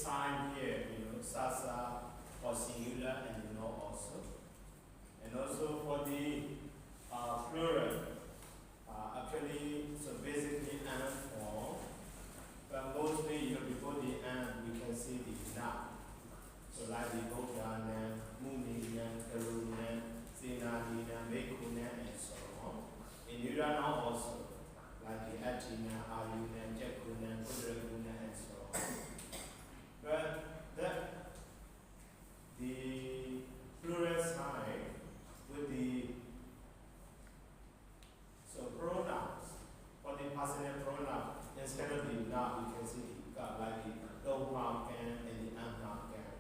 sign here, sasa or singular, and also. And also for the plural, actually, so basically and form, but mostly, before the and, we can see the noun. So like the Boganan, Muninan, Karunan, Zinaninan, Mekunan, and so on. In Urana also, like the Atina, Ayunan, Jakunan, Udragunan, and so on. But the plural sign with the pronouns, for the personal pronoun, instead of the noun, you can see like the noun can and the unnoun can.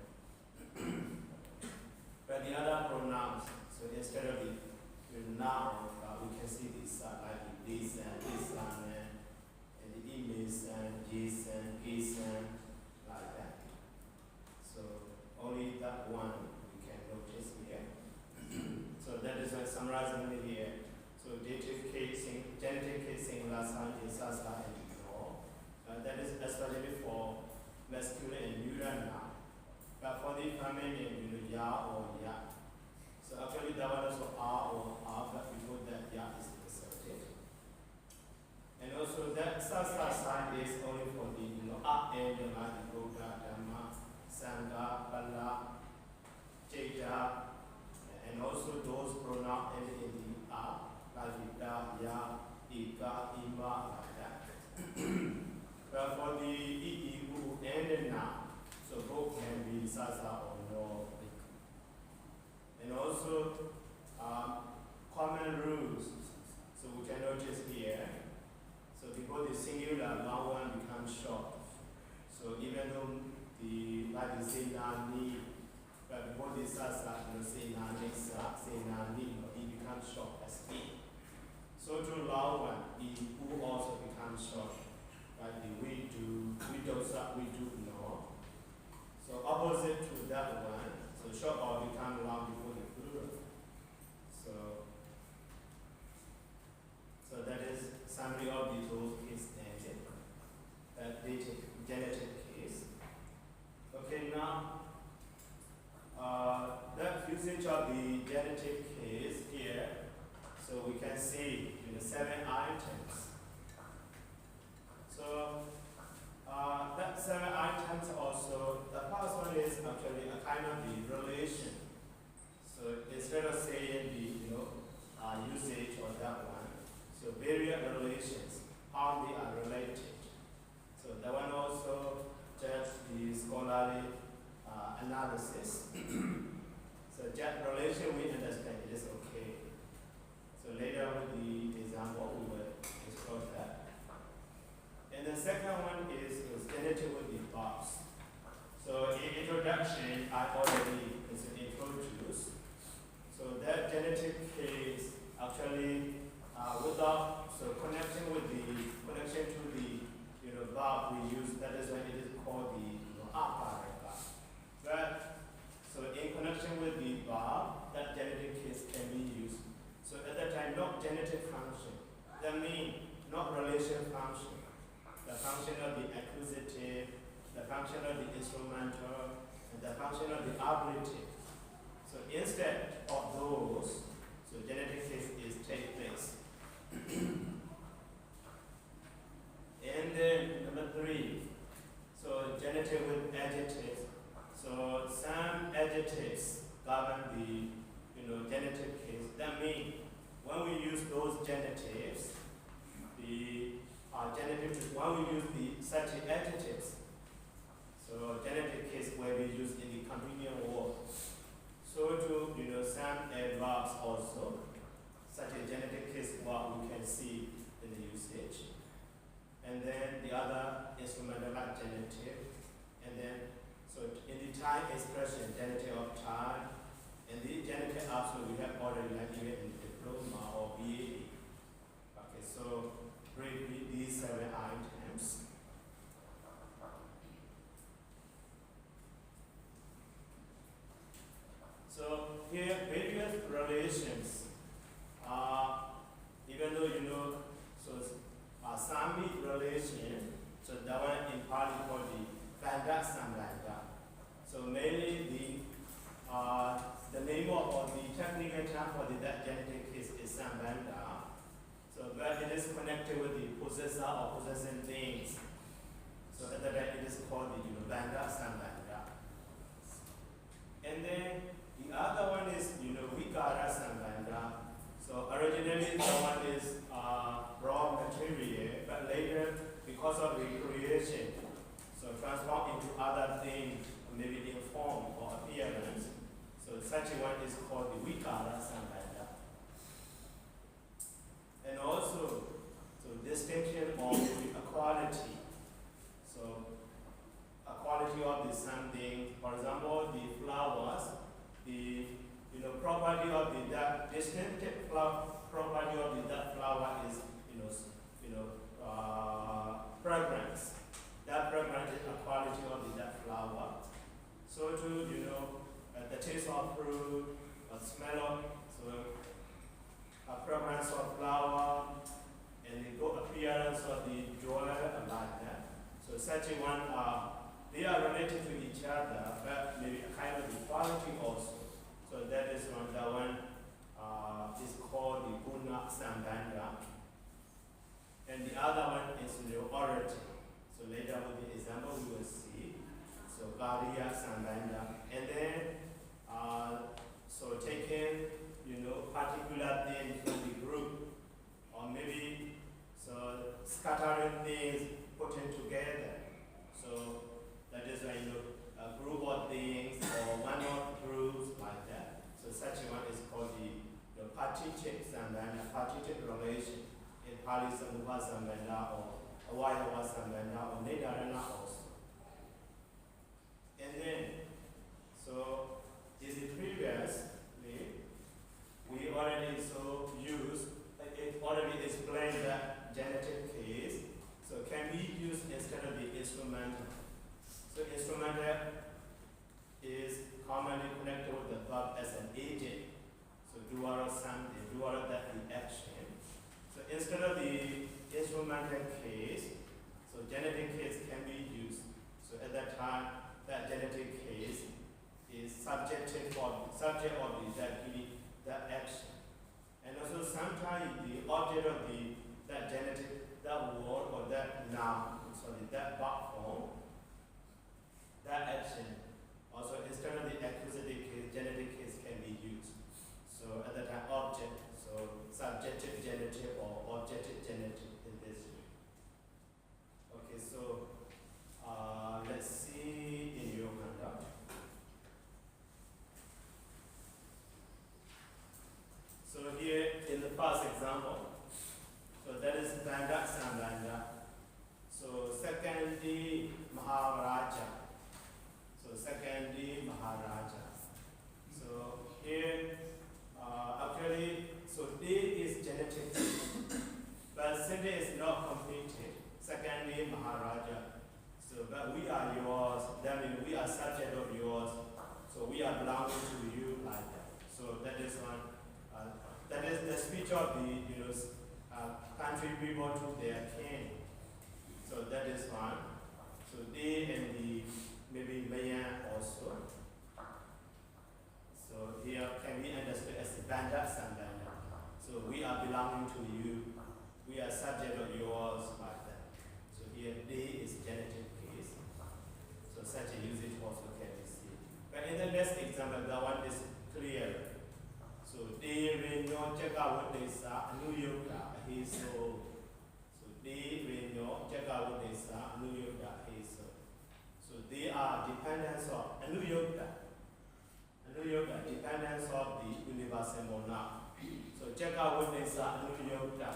But the other pronouns, so instead of the noun, we can see this like this and the image and this and this and like that. So only that one we can notice here. So that is what summarizing it here. So dative case, genitive case, singular sign is sasa and no. That is especially for masculine and neural noun. But for the feminine, ya or ya. So actually that one also are or are, but before that ya is inserted. And also that sasa sign is only for the and the Buddha, Dhamma, Sangha, Pala, Jeta, and also those pronouns ending in the a, like da, ya, ika, ima, like that. But for the i, u, and the na, so both can be sasa or no. And also common rules. So we can notice here. So before the singular, long one becomes short. So even though like the say na ni, but before the sasa, say na nexa, say na ni, it becomes short as e. So to long one, e who also becomes short. Like the we do, we do no. So opposite to that one, so short or become long before the plural. So that is summary of the two case dative genitive case. Okay, now the usage of the genitive case here. So we can see 7 items. So that 7 items also, the first one is actually a kind of the relation. So instead of saying the usage of that one, so various relations, how they are related. So that one also just the scholarly analysis. So that relation we understand it is okay. So later with the example we will explore that. And the second one is genitive with the verbs. So in introduction I already introduced. So that genitive case actually without connection to the verb we use, that is why it is called the operator. But so in connection with the verb, that genitive case can be used. So at that time, not genitive function. That means not relation function. The function of the accusative, the function of the instrumental, and the function of the ablative. So instead of those, so genitive case is take place. And then number 3, so genitive with adjectives. So some adjectives govern the genitive case. That means when we use those genitives, when we use such adjectives, so genitive case where we use in the continuous word. So to some adverbs also, such a genitive case what we can see in the usage. And then the other instrumental like genitive. And then so in the time expression, genitive of time, and the genitive also we have already like even in diploma or BA. Okay, so briefly these 7 items. So here various relations even though so Sami relation, so that one in Pali called the Vanda Samlanda. mainly the name of or the technical term for that genetic case is Sambanda. So but it is connected with the possessor or possessing things. So at that it is called the Banda Sambanda. And then the other one is Vikara Sambanda. So originally the one is raw material, but later because of recreation, so transformed into other things, maybe in form or appearance. So such a one is called the Vikara Sambanda. And also, so distinction of the equality. So equality of the something, for example, the flowers, the property of that distinctive property of that flower is fragrance. That fragrance is a quality of that flower. So too, the taste of fruit, or smell of, so a fragrance of flower, and the good appearance of the jewelry like that. So such a one, they are related to each other, but maybe a kind of equality also. So that is one, that one is called the Guna Sambandha. And the other one is the origin. So later with the example we will see. So Gariya Sambandha. And then, so taking, particular things from the group, or maybe, so scattering things, putting together. So that is like, a group of things, or one of groups like that. So such a one is called the Patichik Sambandha, Patichik relation. In Pali Samuha Sambandha, or Avayawa Sambandha, or Nidarana also. And then, so in the previously, we already it already explained that genetic case, so can be used instead of the instrumental. So instrumental is commonly connected with the verb as an agent. So duara something, duara that the action. So instead of the instrumental case, so genetic case can be used. So at that time, that genetic case is subject of that action. And also sometimes the object of that genetic, that word or that noun, that verb form, that action, also instead of the accusative case, genetic case can be used. So at that time, object, so subjective genitive or objective genitive in this way. Okay, so let's see in your handout. So here in the first example, so that is Banda Sambandha. So secondly, Maharaja. So secondly, Maharaja. So here, actually, so D is genetic, but Cindy is not completed. Secondly, Maharaja. So, but we are yours, that means we are subject of yours. So we are belonging to you like that. So that is one. That is the speech of the country people to their king. So that is one. So they and the maybe mayor also. So here can be understood as the Banda Sambandha. So we are belonging to you. We are subject of yours like that. So here they is genitive case. So such a usage also can be seen. But in the next example, that one is clear. So they renyo cheka wudesa anuyuka hiso. So they renyo cheka wudesa anuyuka hiso. So they are dependents of anuyuka. Anuyuka dependence of the universal monarch. So cheka wudesa anuyuka.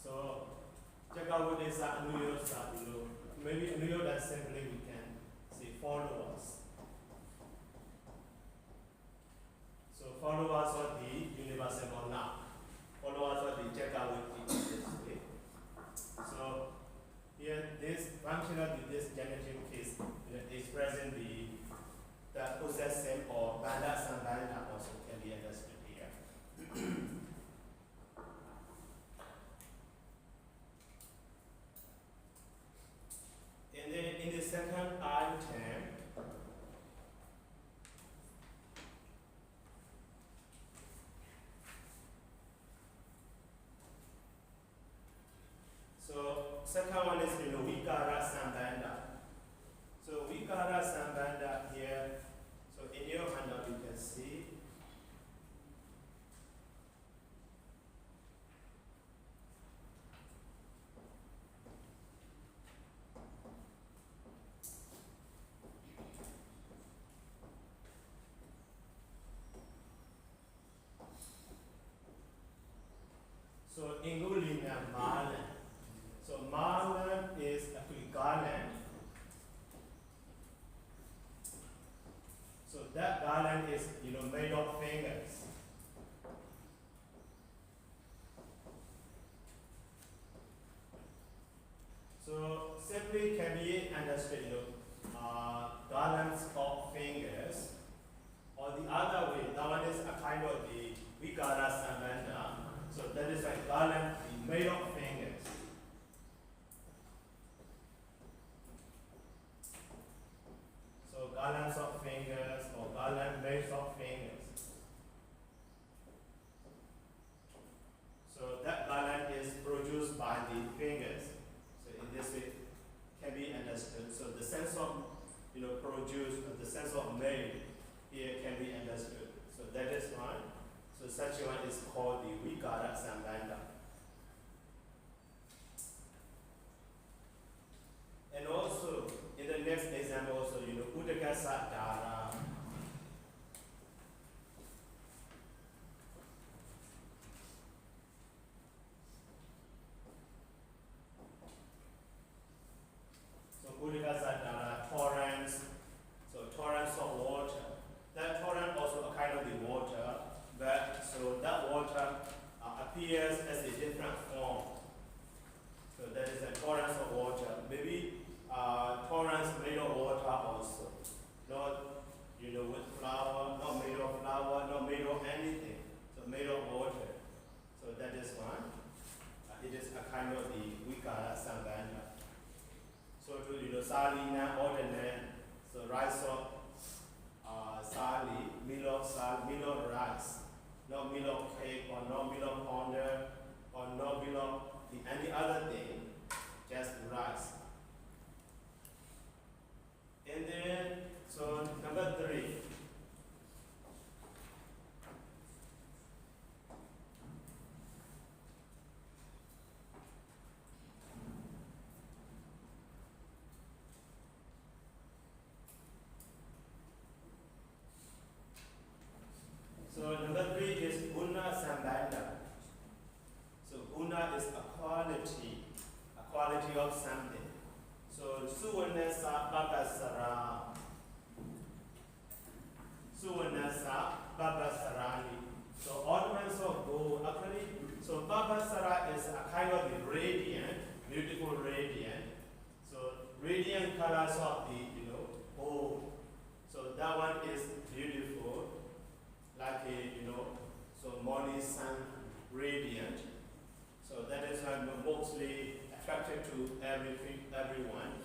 So, check out what is that New York side, maybe in New that simply we can say followers. So followers of the universal noun. Followers of the checker with this way. So here this function of this genitive case expressing the possessive or banda sambanda also can be understood here. And then in the second item, so second one is vikara sambanda. So vikara sambanda here. So in your handout you can see. So Ingulina Marlin. So Marlin is actually garland. So that garland is made of fingers. So simply can be understood garlands of fingers. Or the other way, that one is a kind of the vikara sambanda. So that is like garland made of fingers. So garlands of fingers or garland made of fingers. So that garland is produced by the fingers. So in this way can be understood. So the sense of produced, the sense of made here can be understood. So that is one. So such one is called the vikara sambanda. And also in the next example also udaka satara. So udaka satara, torrents. So torrents of water. That torrent also a kind of the water. But so that water appears as a different form. So that is a torrent of water. Maybe torrents made of water also. Not with flour, not made of flour, not made of anything. So made of water. So that is one. It is a kind of the vikara sambanda. So to salina ordinary. So rice of sali, meal of rice. Not meal of cake or not meal of pounder or not meal of any other thing, just rice. And then, so number 3. So number 3 is guna sambanda. So guna is a quality of something. So suvanasa babasarani. So ornaments of gold. Actually, so babasara is a kind of the radiant, beautiful radiant. So radiant colors of the gold. So that one is beautiful. Like so morning sun radiant. So that is mostly attracted to everyone.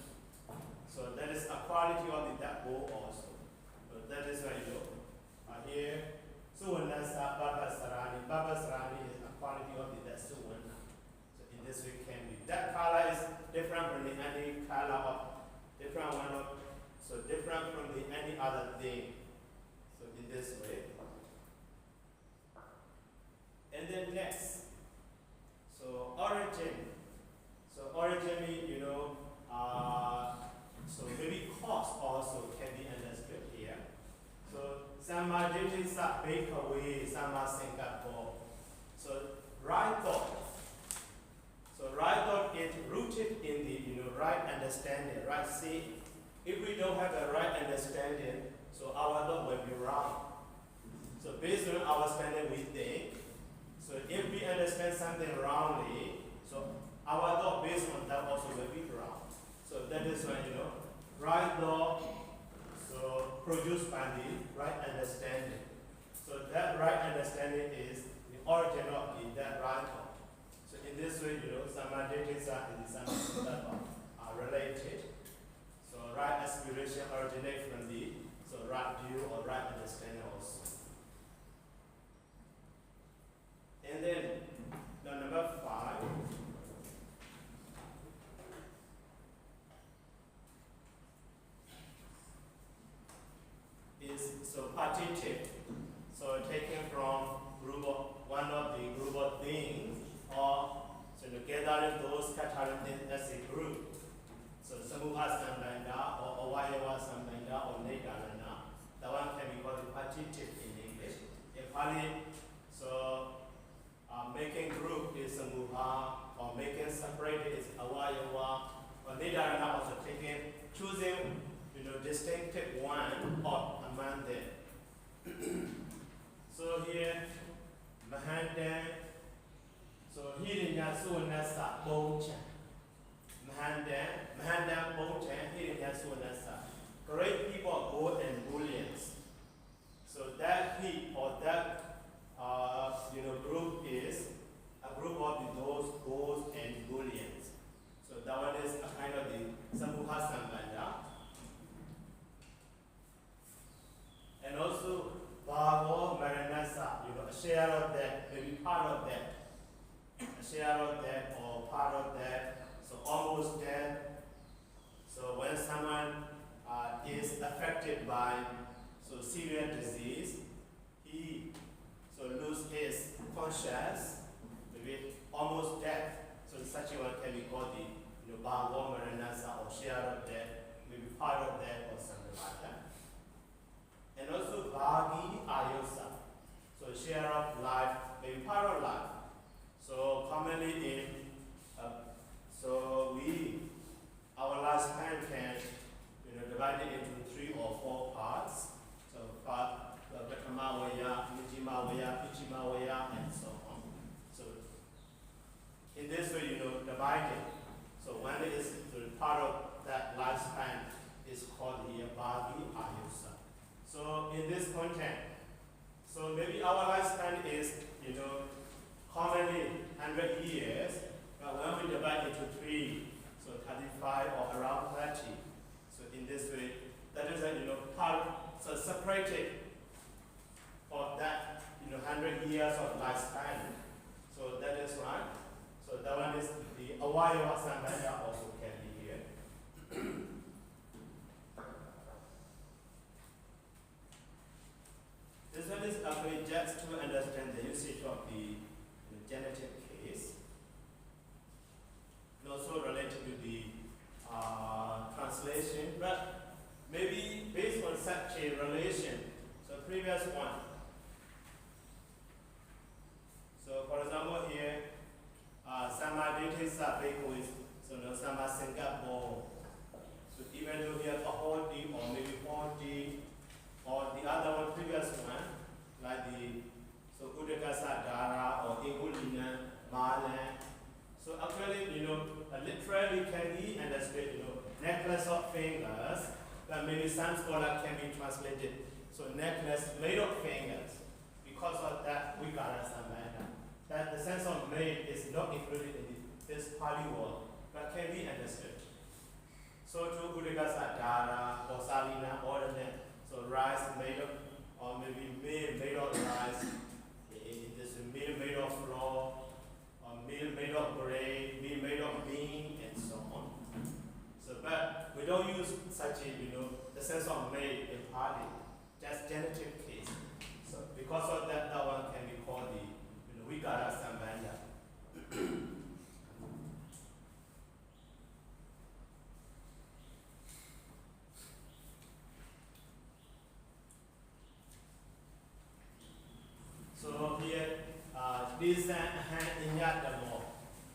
So that is a quality of the gold also. So that is why here Suvanasa Babasarani. Babasarani is a quality of the Suvana. So in this way can be. That color is different from any color of different one of so different from any other thing. So in this way. And then next, so origin. So origin means, so maybe cost also can be understood here. So Sama Jitisa Bakery, Sama Singapore. So right thought. So right thought is rooted in the right understanding, right seeing. If we don't have the right understanding, so our thought will be wrong. So based on our understanding, we think. So if we understand something wrongly, so our thought based on that also will be wrong. So that is why, right thought, so produced by the right understanding. So that right understanding is the origin of that right thought. So in this way, samadhitis and samadhi are related. So right aspiration originates from the right view or right understanding also. And then number 5 is partitive. So taken from one of the group of things, or gathering those scattering things as a group. So samuha sambandha or avayava sambandha or nedarana. That one can be called partitive in English. In Pali, making group is samuha, or making separate is avayava, or nedarana also choosing distinctive one or among them. So here, Mahanda, so Hirinya Sunasa Bocha. Mahanda Bocha, Hirinya Sunasa. Great people of gold and bullions. So that heap or that group is a group of those gold and bullions. So that one is a kind of the Samuha Sambandha. And also Bhavo Maranasa, a share of that, maybe part of that. A share of that or part of that. So almost that. So when someone is affected by serious disease, he lose his conscience, maybe almost death. So such a one can be called the Bhavo Maranasa or share of that, maybe part of that or something like that. And also Bhagi Ayosa, so share of life, maybe part of life. So commonly our lifespan can divide it into 3 or 4 parts. So part Bekamawaya, Mijimawaya, Pichimawaya, and so on. So in this way, divided. So when it is part of that lifespan is called here Bhagi Ayosa. So in this content, so maybe our lifespan is, commonly 100 years, but when we divide into 3, so 35 or around 30. So in this way, that is part, so separated for that, 100 years of lifespan. So that is right. So that one is the Avayava Sambandha also can be here. This one is actually just to understand the usage of the genitive case, and also related to the translation, but maybe based on such a relation. So previous one. So for example here, Samadhitisa Bhikkhu is Samasingapore. So even though here Ahodi or maybe Hodi, or the other one, previous one, like the Udakasa Dara or Ingulina, Mala. So actually, literally can be understood, necklace of fingers, but maybe some scholar can be translated. So necklace made of fingers. Because of that, we got a Sambandha. That the sense of made is not included in this Pali word, but can be understood. So to Udakasa Dara or Salina ornament. So rice made of, or maybe meal made of rice, it is a meal made of flour, or meal made of bread, meal made of bean, and so on. So, but we don't use such a, the sense of made in Pali, just genitive case. So because of that, that one can be called the, Vigara Sambandha. So here, this hand in Yadamo.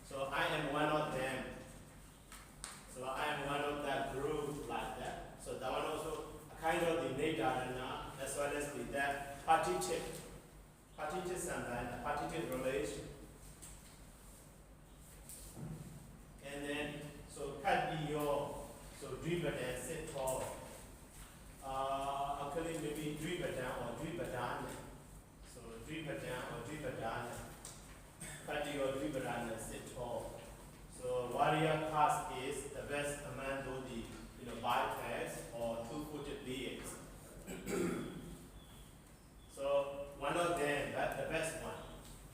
So I am one of them. So I partitive samband, partitive relation. And then, so cut be your, so dribadan, sit tall. Actually maybe dribadan or dribadan. So dribadan or dribadan. Cut your dribadan, sit tall. So warrior caste is the best among the bipeds or two-footed beings. So one of them, that's the best one.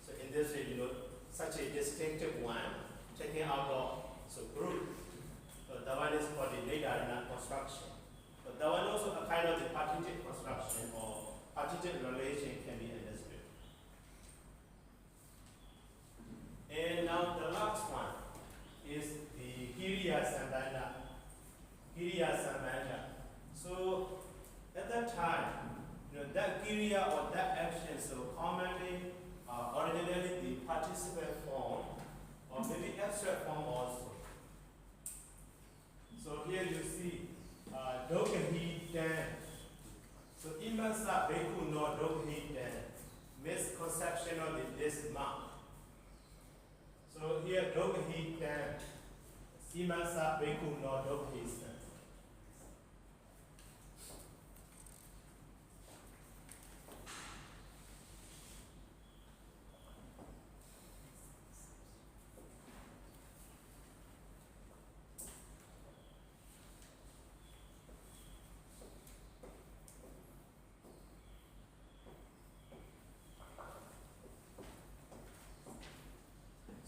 So in this way, such a distinctive one, taking out the group. So that one is called the Nidarana construction. But that one also a kind of the partitive construction or partitive relation can be understood. And now the last one is the Giriya Sambandha. Giriya Sambandha. So at that time, that Giriya or that action, so commonly, originally the participle form, or maybe abstract form also. So here you see, Dogahi Dan. So Imasa Beku no Dogahi Dan. Misconception of this monk. So here Dogahi Dan. Imasa Beku no Dogahi Dan.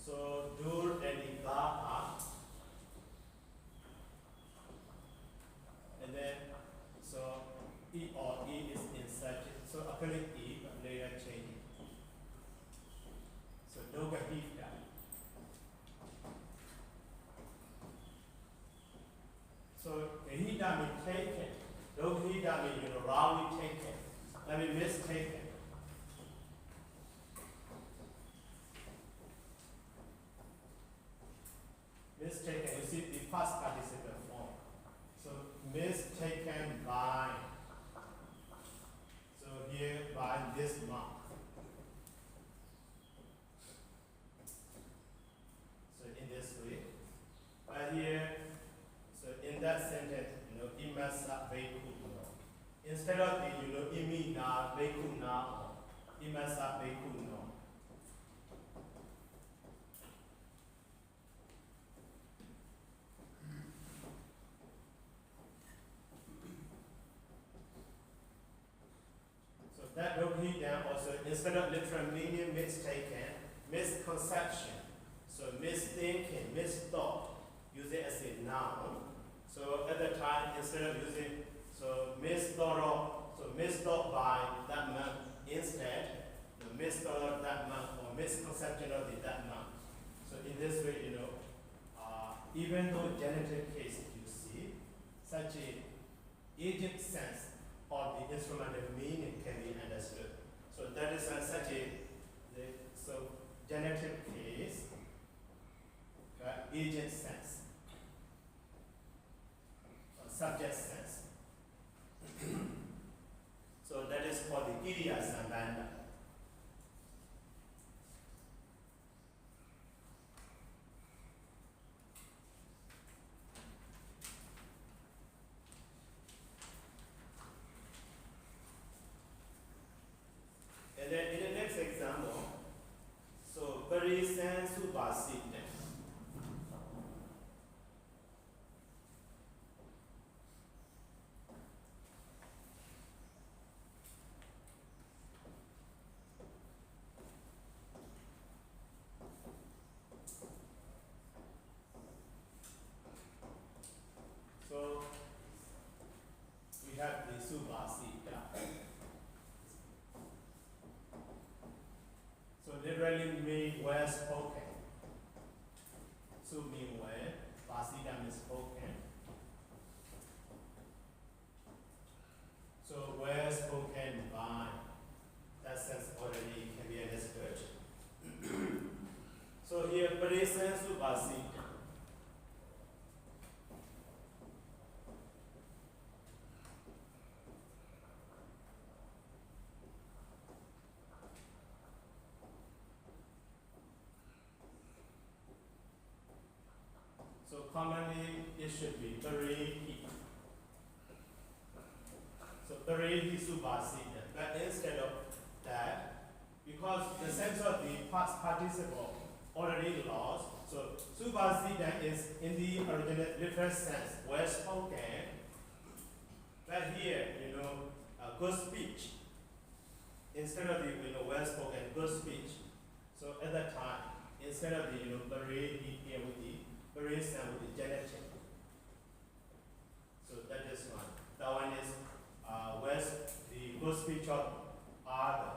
So Dur and Igaha, and then so E or E is inserted. So actually E, but later changing. So Dogahita. So Hida means taken. Dogahita means wrongly taken. I mean mistaken. Mistaken, you see the past participle form. So mistaken by. So here by this monk. So in this way. But here, so in that sentence, imasa veku. Instead of the imi na veku na, imasa veku no. That Doghi down also, instead of literal meaning mistaken, misconception. So misthinking, misthought, use it as a noun. So at the time, instead of using, so misthought of, so misthought by that monk, instead, the misthought of that monk or misconception of that monk. So in this way, even though genitive case you see, such a agent sense or the instrumental meaning can be understood. So that is such a genitive case, agent sense, subject sense. So that is called the Giriya Sambandha. And then in the next example, so Parisan Subhasita. So we have the Subhasita. So literally mean well spoken. Su mean well, Vasita means spoken. So well spoken by, that sense already can be understood. So here Parisan Subhasita. commonly it should be beri. So beri supersede. But instead of that, because the sense of the past participle already lost, so supersede is in the original literal sense, well spoken. But here, good speech. Instead of the well spoken, good speech. So at that time, instead of the beri here with the beri sound with the genitive. So that is one. That one is the good speech of other.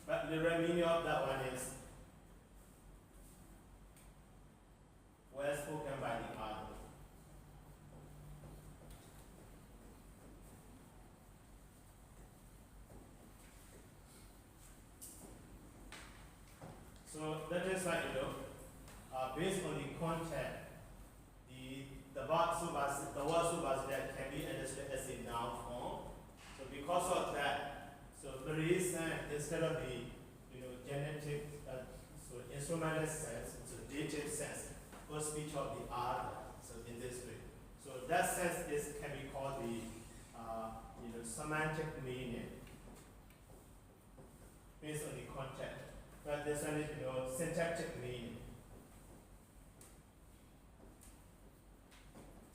But the real meaning of that one is well spoken by the other. So that is why based on the content, the word supersede can be understood as a noun form. So because of that, so the reason instead of the genitive, so instrumental sense, so dative sense, for speech of the other. So in this way, so that sense can be called the semantic meaning based on the content. But this one is syntactic meaning.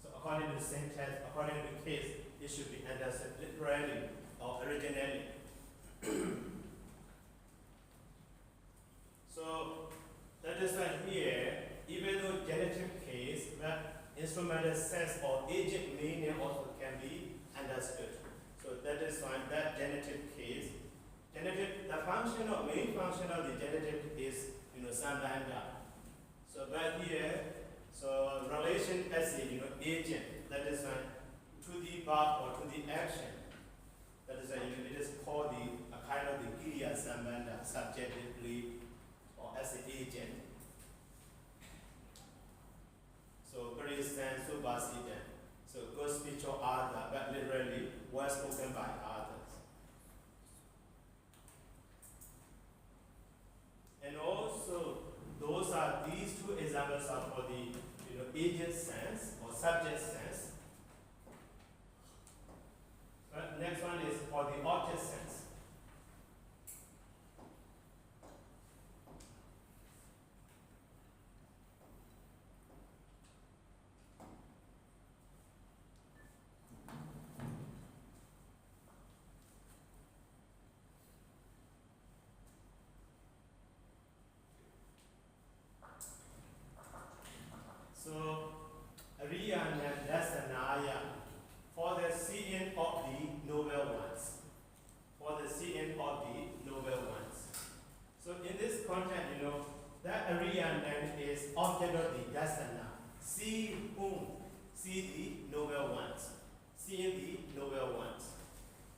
So according to syntax, according to the case, it should be understood literally or originally. So that is why here, even though genitive case, but instrumental sense or agent meaning also can be understood. So that is why that genitive case, the main function of the genitive is sambandha. So right here, so relation as a agent, that is why to the verb or to the action. That is why it is called a kind of the kriya sambandha subjectively or as an agent. So for instance, supersede. So good speech of other, but literally well spoken by others. And also these two examples are for the agent sense or subject sense. But next one is for the object sense. So, Riya and Dasanaya for the seeing of the noble ones. For the seeing of the noble ones. So, in this content, that Riya is object of the Dasana. See whom? See the noble ones. Seeing the noble ones.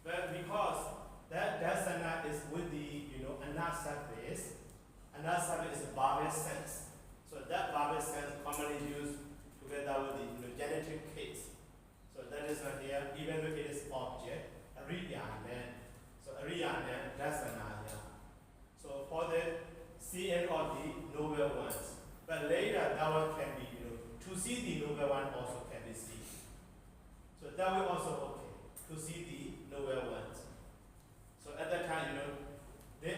But because that Dasana is with the, anasabis, anasabis is a barbarous sense. So that barbarous sense commonly used together with the genitive case. So that is not here, even though it is object, ariyanan. So ariyanan, dasanaya. So for the seeing of the noble ones. But later that one can be, to see the noble one also can be seen. So that will also okay, to see the noble ones. So at that time, the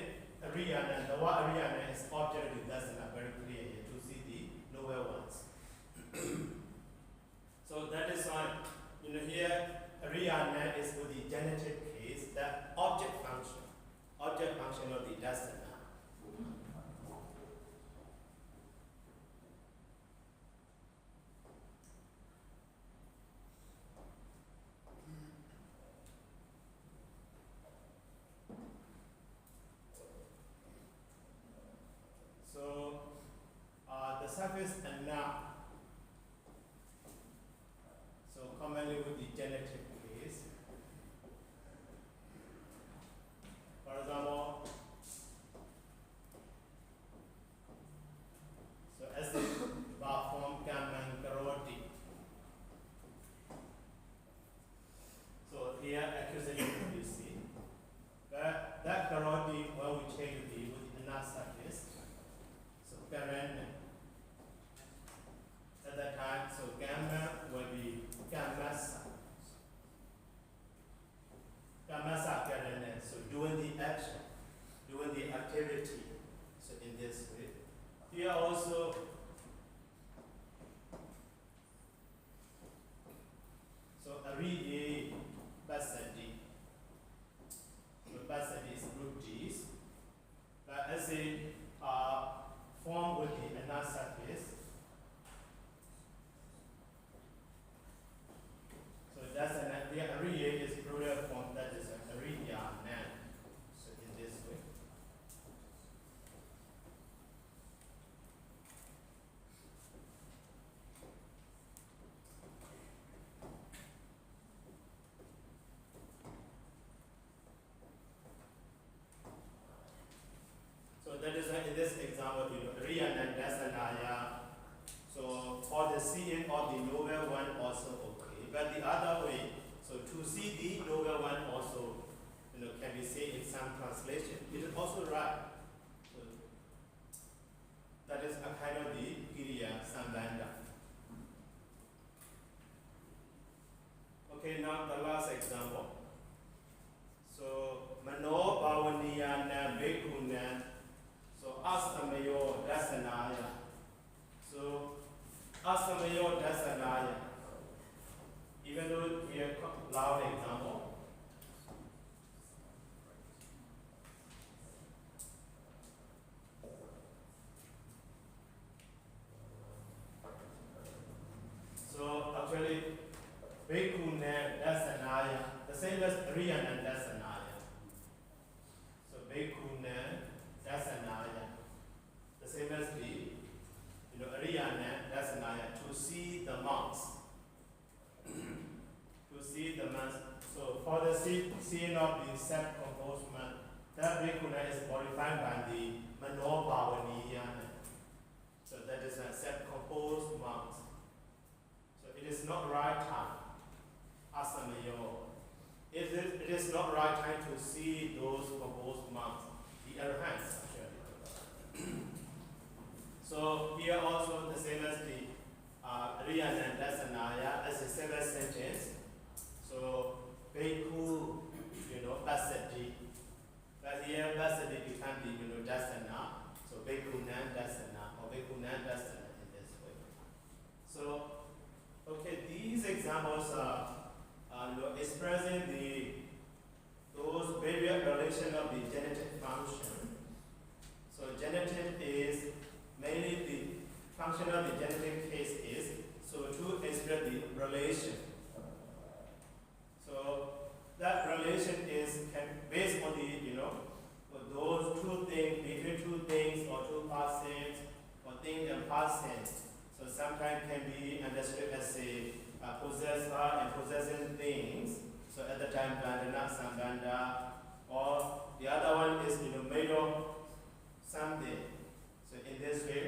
ariyanan, the word ariyanan is object with dasana, very clear here. Noble ones. So that is why here Riyana is with the genitive case, the object function of the dasana. So the suffix and na. So commonly with the genitive case. For example, as Riyanan Dasanaya. So Bhikkhuna Dasanaya. The same as the Riyanan Dasanaya, to see the monks. To see the monks. So for the seeing of the self-composement, that Bhikkhuna is modified by the Manobhavaniyana. So that is a self-composed monks. So it is not right time. Asamayo. It is not right time to see those composed monks, the arahants actually. So here also the same as the Riyanan Dasanaya as a seventh sentence. So Bhikkhu, Basati. But here Basati become the Dasana. So Bhikkhunan Dasana or Bhikkhunan Dasana in this way. So okay, these examples are expressing those various relation of the genitive function. So genitive is mainly the function of the genitive case is so to express the relation. So that relation is based on the those two things, between two things or two persons or things and persons. So sometimes can be understood as a possessor and possessing things. So at the time, bandana, sambandha, or the other one is made of something. So in this way,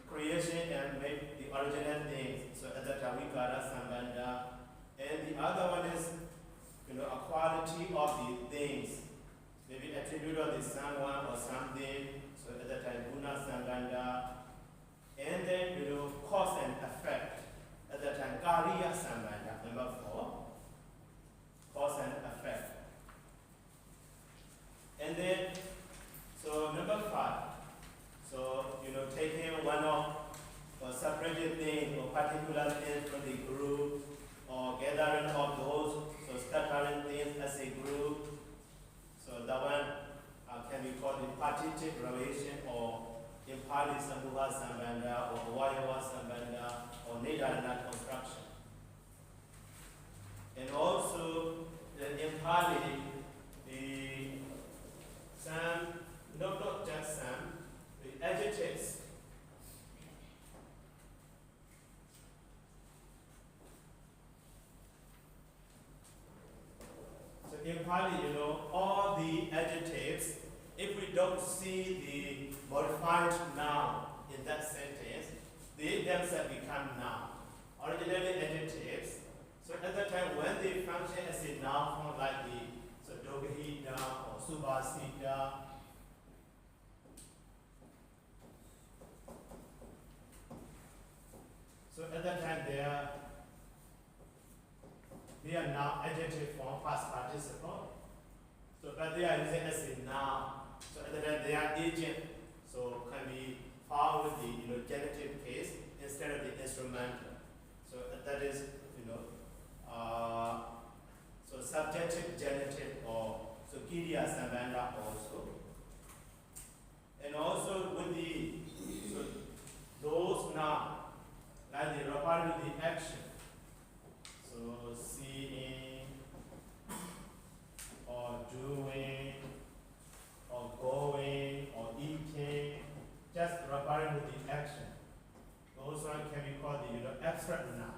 creation and make the original things. So at the time, vikara, sambandha, and the other one is a quality of the things, maybe attribute of the someone or something. So at the time, guna, sambandha. And then, cause and effect. At that time, Kariya Sambandha, number 4. Cause and effect. And then, so number 5. So, taking one of or separated thing or particular things from the group or gathering of those, so scattering things as a group. So that one can be called the partitive relation, or in Pali Sambuha Sambandha or Vayawa Sambandha or Nidana construction. And also in Pali, not just some, the adjectives. So in Pali, all the adjectives, if we don't see the modified noun in that sentence, they themselves become noun. Originally adjectives. So at the time when they function as a noun form like the Dogahita or Subhasita, so at that time they are now adjective form, past participle. So but they are using as a noun. So at the time they are agent. So can be found with the genitive case instead of the instrumental. So that is so subjective genitive or so Kiriya Sambandha also. And also with those now like they refer with the action. So seeing or doing or going or eating, just referring with the action. Those one can be called the abstract noun.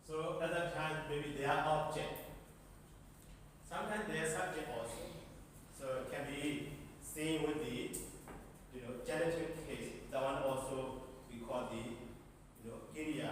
So at that time maybe they are object. Sometimes they are subject also. So it can be seen with the genitive case. That one also we call the Kiriya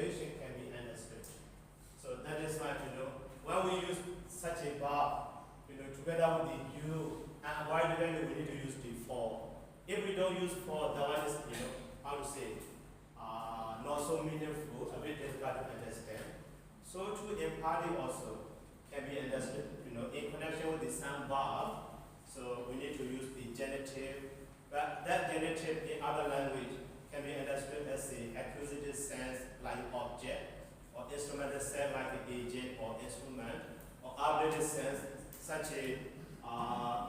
location can be understood. So that is why, when we use such a verb, together with the you, and why do we need to use the for? If we don't use for, that one is, how to say, not so meaningful, a bit difficult to understand. So to impart also can be understood, in connection with the same verb. So we need to use the genitive, but that genitive in other language can be understood as the accusative sense like object, or instrumental sense like an agent or instrument, or ablative sense such a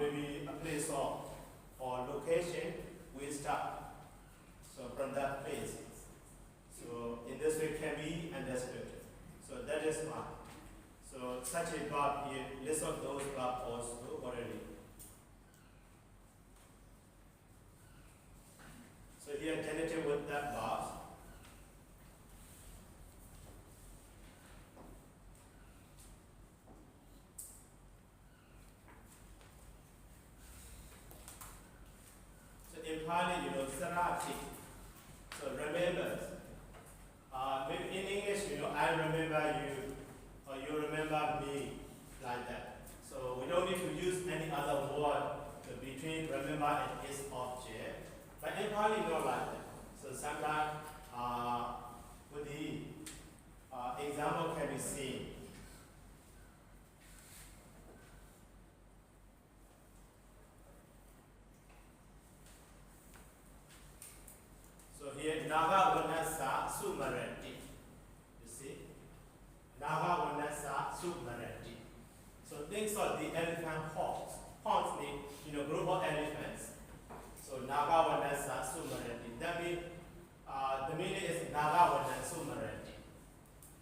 maybe a place or location we start. So from that place. So in this way can be understood. So that is one. So such a verb here, list of those verbs also already. So here genitive with that verb. So in Pali, sarati. So remember. Maybe in English, I remember you, or you remember me, like that. So we don't need to use any other word between remember and its object. But in Pali, not like that. So sometimes with the example can be seen. So here, Naga Vanasa Sumarati. You see? Naga Vanasa Sumarati. So things like the elephant horns. Horns mean, group of elephants. So Naga Vanasa Sumarati. That means the meaning is Naga Vanasa Sumarati.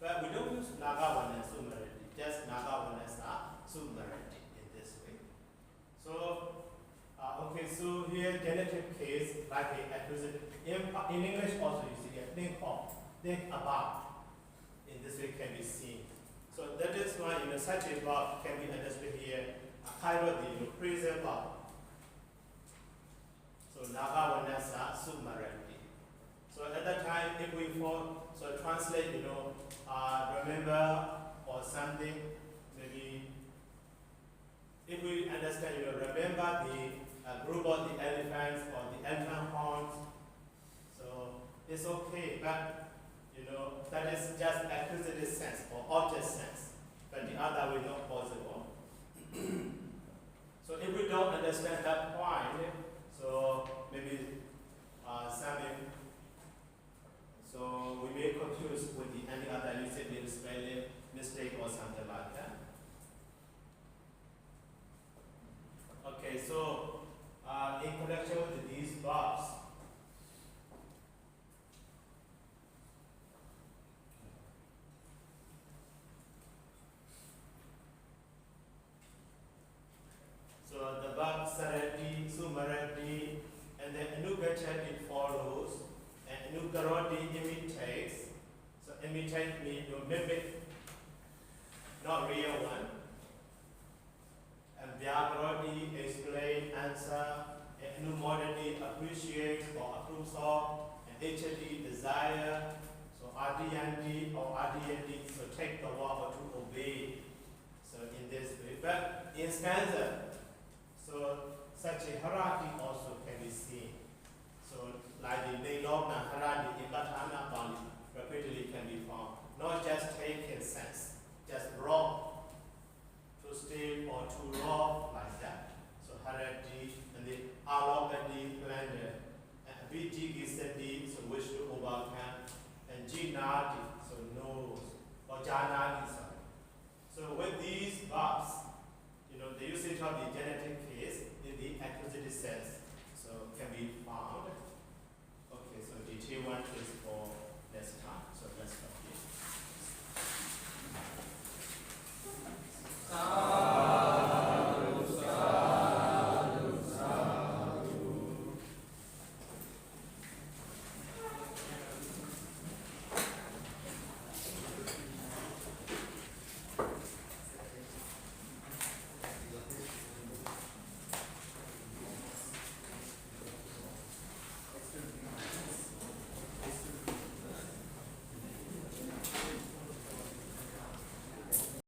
But we don't use Naga Vanasa Sumarati, just Naga Vanasa Sumarati in this way. So okay, so here genitive case like a accusative. In English also you see think of, think about. In this way can be seen. So that is why such a verb can be understood here. A kind of the present verb. So Naga Vanasa Submarine. So at that time, if we translate, remember or something, maybe if we understand, remember the group of the elephants or the elephant horns. So it's okay, but that is just accusative sense or object sense, but the other way not possible. So if we don't understand that point, so maybe something. So we may confuse with any other usage spelling mistake or something like that. Okay, so in connection with these verbs, so the verb sarati, sumarati, and then anugachatit follows, and anugaroti imitates. So imitate means to mimic, not real one. And vyagroti, explain, answer, and anumodati, appreciate or approves of, and hati, desire. So adiyanti or adiyanti, so take the word or to obey. So in this way, but in stanza, so such a hierarchy also can be seen. So like the Nailogna hierarchy in Batana Bali repeatedly can be found. Not just take in sense, just raw, to steal or to rob like that. So hierarchy and the alogati plunder, and vijigisati, so wish to overcome, and jinati, so knows, or janati, sorry. So with these verbs, the usage of the genitive case in the accusative sense.